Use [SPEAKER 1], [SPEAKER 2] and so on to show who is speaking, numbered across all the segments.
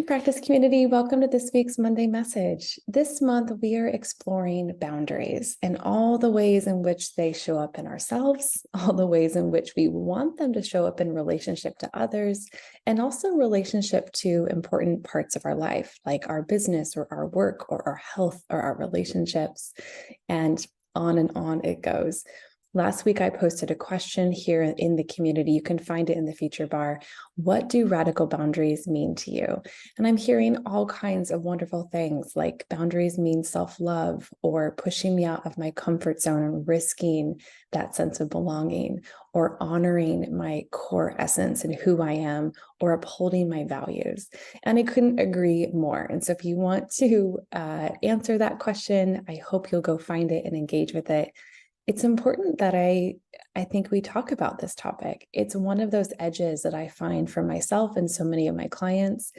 [SPEAKER 1] Practice community, welcome to this week's Monday message. This month, we are exploring boundaries and all the ways in which they show up in ourselves, all the ways in which we want them to show up in relationship to others, and also relationship to important parts of our life, like our business or our work or our health or our relationships, and on it goes. Last week, I posted a question here in the community. You can find it in the feature bar. What do radical boundaries mean to you? And I'm hearing all kinds of wonderful things, like boundaries mean self-love or pushing me out of my comfort zone and risking that sense of belonging, or honoring my core essence and who I am, or upholding my values. And I couldn't agree more. And so if you want to answer that question, I hope you'll go find it and engage with it. It's important that I think we talk about this topic. It's one of those edges that I find for myself and so many of my clients.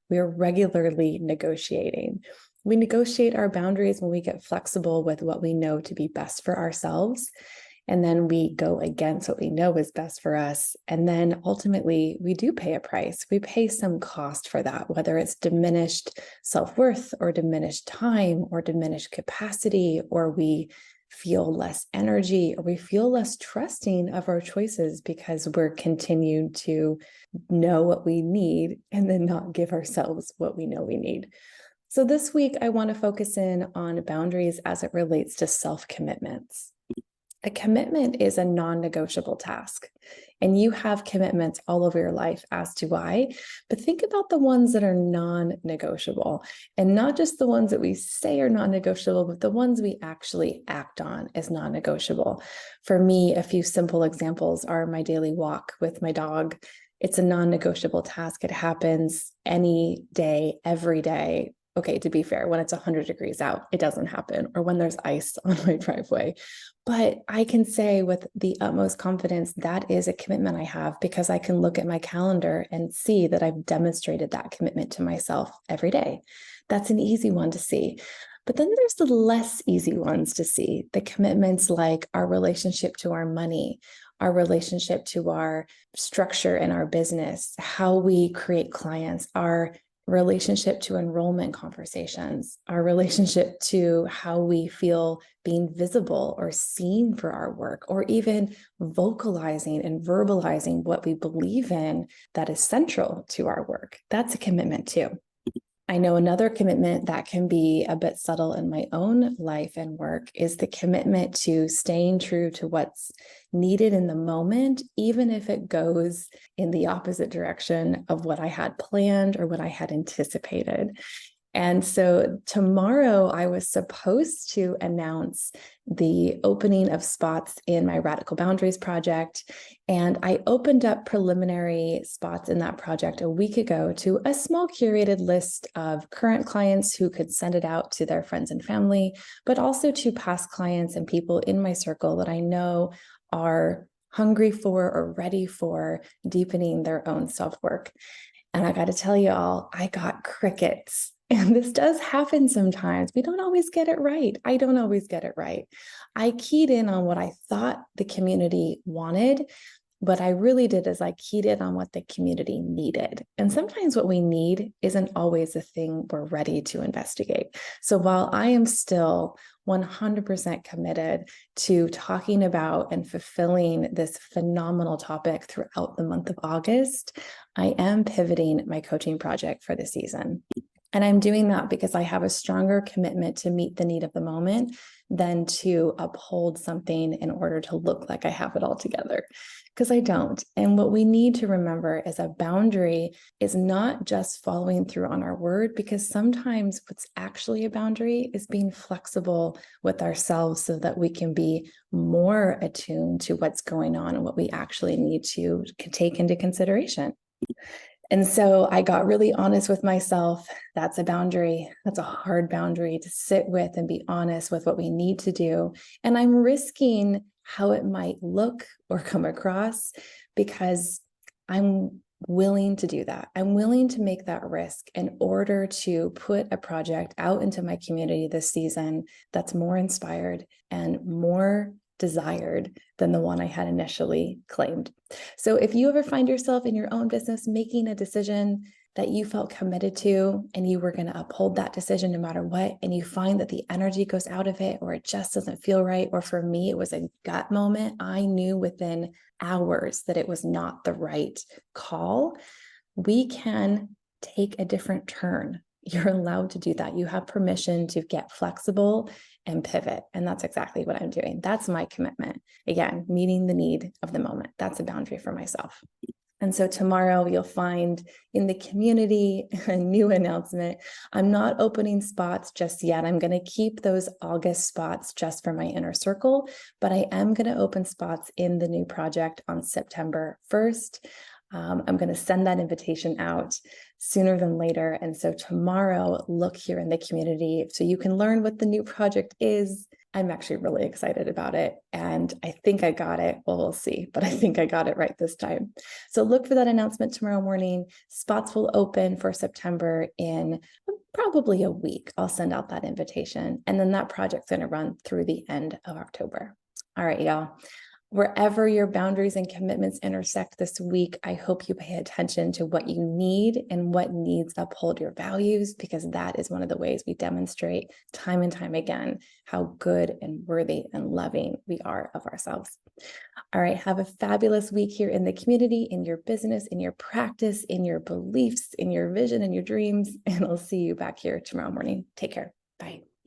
[SPEAKER 1] We're regularly negotiating. We negotiate our boundaries when we get flexible with what we know to be best for ourselves. And then we go against what we know is best for us. And then ultimately, we do pay a price. We pay some cost for that, whether it's diminished self-worth or diminished time or diminished capacity, or we feel less energy, or we feel less trusting of our choices because we're continued to know what we need and then not give ourselves what we know we need. So this week, I want to focus in on boundaries as it relates to self-commitments. A commitment is a non-negotiable task, and you have commitments all over your life, as do I, but think about the ones that are non-negotiable, and not just the ones that we say are non-negotiable, but the ones we actually act on as non-negotiable. For me, a few simple examples are my daily walk with my dog. It's a non-negotiable task. It happens any day, every day. Okay, to be fair, when it's 100 degrees out, it doesn't happen, or when there's ice on my driveway. But I can say with the utmost confidence, that is a commitment I have, because I can look at my calendar and see that I've demonstrated that commitment to myself every day. That's an easy one to see. But then there's the less easy ones to see, the commitments like our relationship to our money, our relationship to our structure in our business, how we create clients, our relationship to enrollment conversations, our relationship to how we feel being visible or seen for our work, or even vocalizing and verbalizing what we believe in that is central to our work. That's a commitment too. I know another commitment that can be a bit subtle in my own life and work is the commitment to staying true to what's needed in the moment, even if it goes in the opposite direction of what I had planned or what I had anticipated. And so tomorrow I was supposed to announce the opening of spots in my Radical Boundaries project. And I opened up preliminary spots in that project a week ago to a small curated list of current clients who could send it out to their friends and family, but also to past clients and people in my circle that I know are hungry for or ready for deepening their own self-work. And I got to tell you all, I got crickets. And this does happen sometimes. We don't always get it right. I don't always get it right. I keyed in on what I thought the community wanted. What I really did is I keyed in on what the community needed. And sometimes what we need isn't always the thing we're ready to investigate. So while I am still 100% committed to talking about and fulfilling this phenomenal topic throughout the month of August, I am pivoting my coaching project for the season. And I'm doing that because I have a stronger commitment to meet the need of the moment than to uphold something in order to look like I have it all together, because I don't. And what we need to remember is a boundary is not just following through on our word, because sometimes what's actually a boundary is being flexible with ourselves so that we can be more attuned to what's going on and what we actually need to take into consideration. And so I got really honest with myself. That's a boundary. That's a hard boundary to sit with and be honest with what we need to do. And I'm risking how it might look or come across because I'm willing to do that. I'm willing to make that risk in order to put a project out into my community this season that's more inspired and more desired than the one I had initially claimed. So if you ever find yourself in your own business making a decision that you felt committed to and you were going to uphold that decision no matter what, and you find that the energy goes out of it, or it just doesn't feel right, or for me, it was a gut moment, I knew within hours that it was not the right call, we can take a different turn. You're allowed to do that. You have permission to get flexible and pivot. And that's exactly what I'm doing. That's my commitment. Again, meeting the need of the moment. That's a boundary for myself. And so tomorrow you'll find in the community a new announcement. I'm not opening spots just yet. I'm going to keep those August spots just for my inner circle, but I am going to open spots in the new project on September 1st. I'm going to send that invitation out sooner than later. And so tomorrow, look here in the community so you can learn what the new project is. I'm actually really excited about it. And I think I got it. Well, we'll see, but I think I got it right this time. So look for that announcement tomorrow morning. Spots will open for September in probably a week. I'll send out that invitation. And then that project's going to run through the end of October. All right, y'all. Wherever your boundaries and commitments intersect this week, I hope you pay attention to what you need and what needs uphold your values, because that is one of the ways we demonstrate time and time again how good and worthy and loving we are of ourselves. All right, have a fabulous week here in the community, in your business, in your practice, in your beliefs, in your vision, in your dreams, and I'll see you back here tomorrow morning. Take care. Bye.